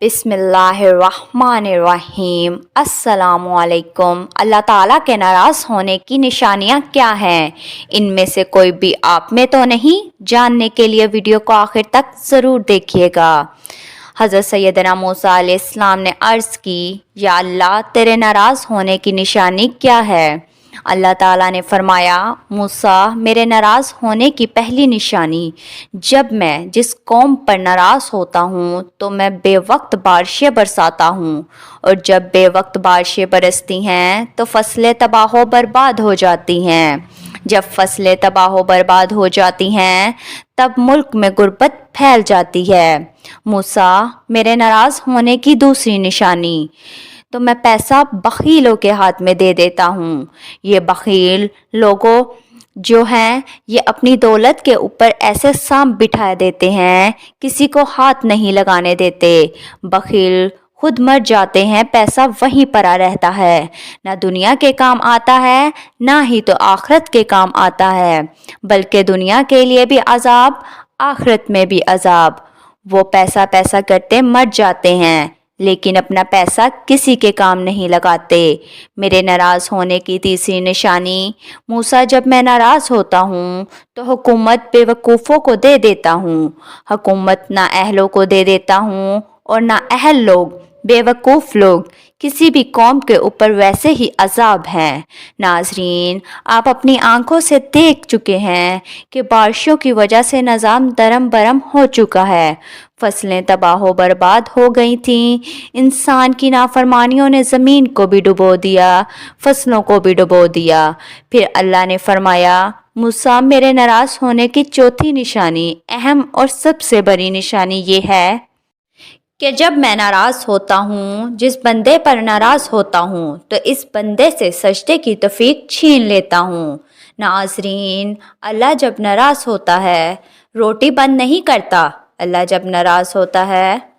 बिस्मिल्लाहिर्रहमानिर्रहीम। अस्सलामुअलैकुम। अल्लाह ताला के नाराज़ होने की निशानियाँ क्या हैं? इनमें से कोई भी आप में तो नहीं? जानने के लिए वीडियो को आखिर तक ज़रूर देखिएगा। हज़रत सैयदना मूसा अलैहिस्सलाम ने अर्ज़ की, या अल्लाह तेरे नाराज़ होने की निशानी क्या है? अल्लाह ताला ने फरमाया, मूसा मेरे नाराज़ होने की पहली निशानी, जब मैं जिस कौम पर नाराज़ होता हूँ तो मैं बेवक्त बारिशें बरसाता हूँ, और जब बेवक्त बारिशें बरसती हैं तो फसलें तबाह बर्बाद हो जाती हैं। जब फसलें तबाह बर्बाद हो जाती हैं तब मुल्क में गुर्बत फैल जाती है। मूसा मेरे नाराज़ होने की दूसरी निशानी, तो मैं पैसा बखीलों के हाथ में दे देता हूँ। ये बखील लोगों जो हैं ये अपनी दौलत के ऊपर ऐसे सांप बिठा देते हैं, किसी को हाथ नहीं लगाने देते। बखील खुद मर जाते हैं, पैसा वहीं पड़ा रहता है, ना दुनिया के काम आता है ना ही तो आखिरत के काम आता है, बल्कि दुनिया के लिए भी अजाब, आखिरत में भी अजाब। वो पैसा पैसा करते मर जाते हैं, लेकिन अपना पैसा किसी के काम नहीं लगाते। मेरे नाराज़ होने की तीसरी निशानी, मूसा जब मैं नाराज़ होता हूँ तो हुकूमत बेवकूफ़ों को दे देता हूँ। हुकूमत ना अहलों को दे देता हूँ और ना अहल लोग, बेवकूफ़ लोग किसी भी कौम के ऊपर वैसे ही अजाब हैं। नाज़रीन, आप अपनी आंखों से देख चुके हैं कि बारिशों की वजह से निज़ाम दरम बरम हो चुका है, फसलें तबाह बर्बाद हो गई थीं। इंसान की नाफरमानियों ने ज़मीन को भी डुबो दिया, फसलों को भी डुबो दिया। फिर अल्लाह ने फरमाया, मूसा मेरे नाराज़ होने की चौथी निशानी, अहम और सबसे बड़ी निशानी ये है कि जब मैं नाराज़ होता हूँ, जिस बंदे पर नाराज़ होता हूँ तो इस बंदे से सजदे की तौफीक छीन लेता हूँ। नाज़रीन, अल्लाह जब नाराज़ होता है रोटी बंद नहीं करता, अल्लाह जब नाराज़ होता है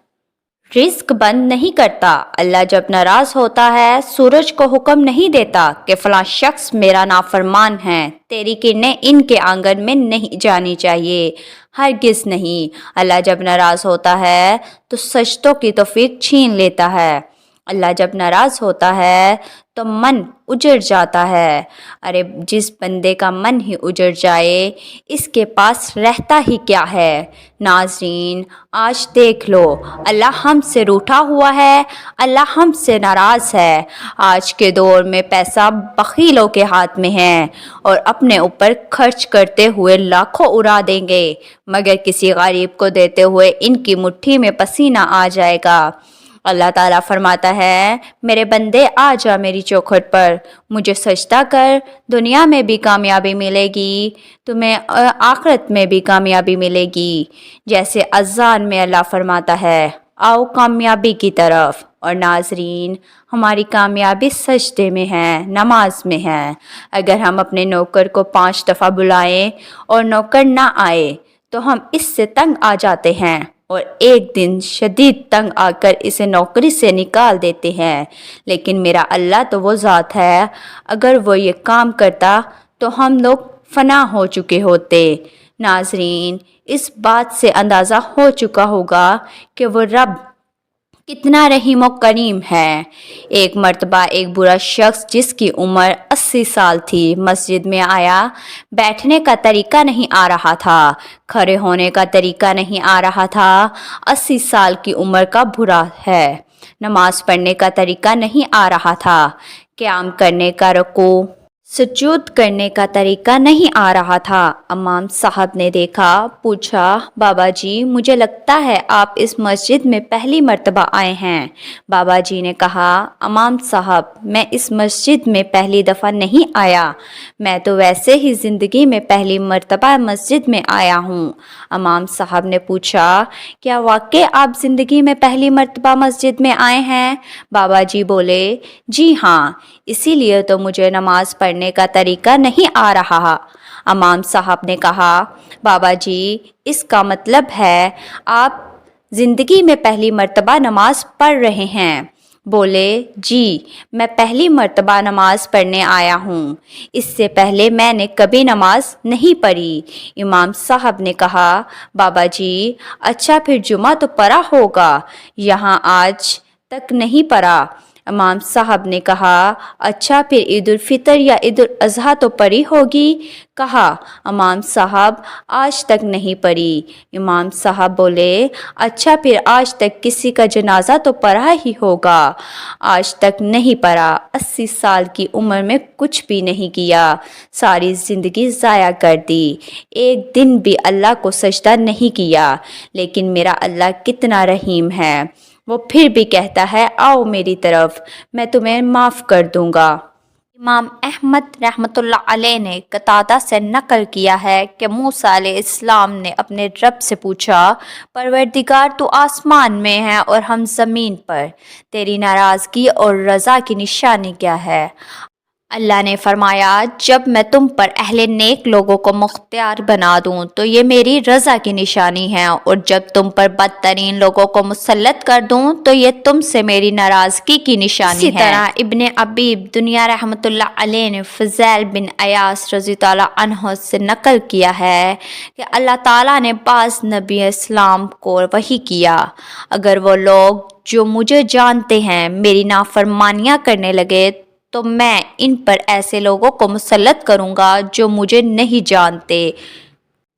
रिस्क बंद नहीं करता, अल्लाह जब नाराज़ होता है सूरज को हुक्म नहीं देता कि फ़लाँ शख्स मेरा नाफरमान है, तेरी किरणें इनके आंगन में नहीं जानी चाहिए, हरगिज़ नहीं। अल्लाह जब नाराज़ होता है तो सजदों की तौफीक छीन लेता है। अल्लाह जब नाराज़ होता है तो मन उजड़ जाता है। अरे जिस बंदे का मन ही उजड़ जाए इसके पास रहता ही क्या है। नाज़रीन, आज देख लो, अल्लाह हमसे रूठा हुआ है, अल्लाह हमसे नाराज़ है। आज के दौर में पैसा बखीलों के हाथ में है और अपने ऊपर खर्च करते हुए लाखों उड़ा देंगे, मगर किसी गरीब को देते हुए इनकी मुट्ठी में पसीना आ जाएगा। अल्लाह ताला फरमाता है, मेरे बंदे आ जा मेरी चौखट पर, मुझे सजदा कर, दुनिया में भी कामयाबी मिलेगी, तुम्हें आखिरत में भी कामयाबी मिलेगी। जैसे अज़ान में अल्लाह फरमाता है, आओ कामयाबी की तरफ। और नाज़रीन, हमारी कामयाबी सजदे में है, नमाज में है। अगर हम अपने नौकर को 5 दफ़ा बुलाएं और नौकर ना आए तो हम इससे तंग आ जाते हैं और एक दिन शदीद तंग आकर इसे नौकरी से निकाल देते हैं। लेकिन मेरा अल्लाह तो वो ज़ात है, अगर वो ये काम करता तो हम लोग फना हो चुके होते। नाज़रीन, इस बात से अंदाज़ा हो चुका होगा कि वो रब कितना रहीम व करीम है। एक मर्तबा एक बुरा शख्स जिसकी उम्र 80 साल थी मस्जिद में आया। बैठने का तरीका नहीं आ रहा था, खड़े होने का तरीका नहीं आ रहा था। 80 साल की उम्र का बुरा है। नमाज पढ़ने का तरीका नहीं आ रहा था, क़याम करने का, रुकू सुजूद करने का तरीका नहीं आ रहा था। इमाम साहब ने देखा, पूछा, बाबा जी मुझे लगता है आप इस मस्जिद में पहली मर्तबा आए हैं। बाबा जी ने कहा, इमाम साहब मैं इस मस्जिद में पहली दफ़ा नहीं आया, मैं तो वैसे ही ज़िंदगी में पहली मर्तबा मस्जिद में आया हूँ। इमाम साहब ने पूछा, क्या वाकई आप ज़िंदगी में पहली मर्तबा मस्जिद में आए हैं? बाबा जी बोले, जी हाँ, इसीलिए तो मुझे नमाज़ पढ़ने का तरीका नहीं आ रहा। इमाम साहब ने कहा, बाबा जी इसका मतलब है आप ज़िंदगी में पहली मर्तबा नमाज पढ़ रहे हैं। بولے جی میں پہلی مرتبہ نماز پڑھنے آیا ہوں، اس سے پہلے میں نے کبھی نماز نہیں پڑھی۔ امام صاحب نے کہا بابا جی اچھا پھر جمعہ تو پڑھا ہوگا، یہاں آج تک نہیں پڑھا۔ امام صاحب نے کہا اچھا پھر عید الفطر یا عید الاضحیٰ تو پڑھی ہوگی؟ کہا امام صاحب آج تک نہیں پڑھی۔ امام صاحب بولے اچھا پھر آج تک کسی کا جنازہ تو پڑھا ہی ہوگا؟ آج تک نہیں پڑھا۔ 80 سال کی عمر میں کچھ بھی نہیں کیا، ساری زندگی ضائع کر دی، ایک دن بھی اللہ کو سجدہ نہیں کیا، لیکن میرا اللہ کتنا رحیم ہے، وہ پھر بھی کہتا ہے آؤ میری طرف، میں تمہیں معاف کر دوں گا۔ امام احمد رحمۃ اللہ علیہ نے قتادہ سے نقل کیا ہے کہ موسیٰ علیہ السلام نے اپنے رب سے پوچھا پروردگار تو آسمان میں ہے اور ہم زمین پر، تیری ناراضگی اور رضا کی نشانی کیا ہے؟ اللہ نے فرمایا جب میں تم پر اہل نیک لوگوں کو مختار بنا دوں تو یہ میری رضا کی نشانی ہے، اور جب تم پر بدترین لوگوں کو مسلط کر دوں تو یہ تم سے میری ناراضگی کی نشانی ہے۔ اسی طرح ابن ابیب دنیا رحمۃ اللہ علیہ نے فضیل بن عیاض رضی اللہ عنہ سے نقل کیا ہے کہ اللہ تعالیٰ نے بعض نبی اسلام کو وحی کیا، اگر وہ لوگ جو مجھے جانتے ہیں میری نافرمانیاں کرنے لگے تو میں ان پر ایسے لوگوں کو مسلط کروں گا جو مجھے نہیں جانتے۔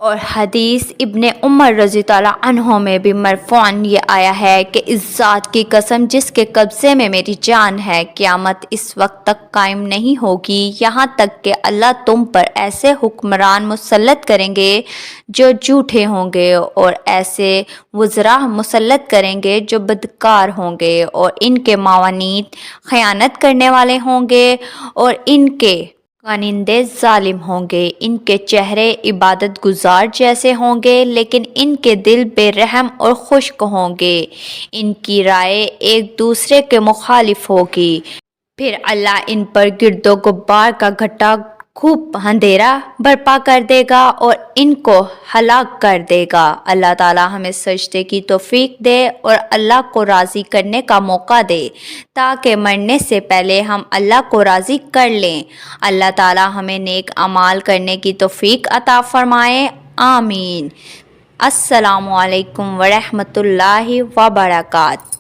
اور حدیث ابن عمر رضی اللہ عنہ میں بھی مرفوعاً یہ آیا ہے کہ اس ذات کی قسم جس کے قبضے میں میری جان ہے، قیامت اس وقت تک قائم نہیں ہوگی یہاں تک کہ اللہ تم پر ایسے حکمران مسلط کریں گے جو جھوٹے ہوں گے، اور ایسے وزراء مسلط کریں گے جو بدکار ہوں گے، اور ان کے معاونین خیانت کرنے والے ہوں گے، اور ان کے کانندے ظالم ہوں گے، ان کے چہرے عبادت گزار جیسے ہوں گے لیکن ان کے دل بے رحم اور خشک ہوں گے، ان کی رائے ایک دوسرے کے مخالف ہوگی، پھر اللہ ان پر گرد و غبار کا گھٹا خوب اندھیرا برپا کر دے گا اور ان کو ہلاک کر دے گا۔ اللہ تعالیٰ ہمیں سجدے کی توفیق دے اور اللہ کو راضی کرنے کا موقع دے تاکہ مرنے سے پہلے ہم اللہ کو راضی کر لیں۔ اللہ تعالیٰ ہمیں نیک اعمال کرنے کی توفیق عطا فرمائے، آمین۔ السلام علیکم ورحمۃ اللہ وبرکاتہ۔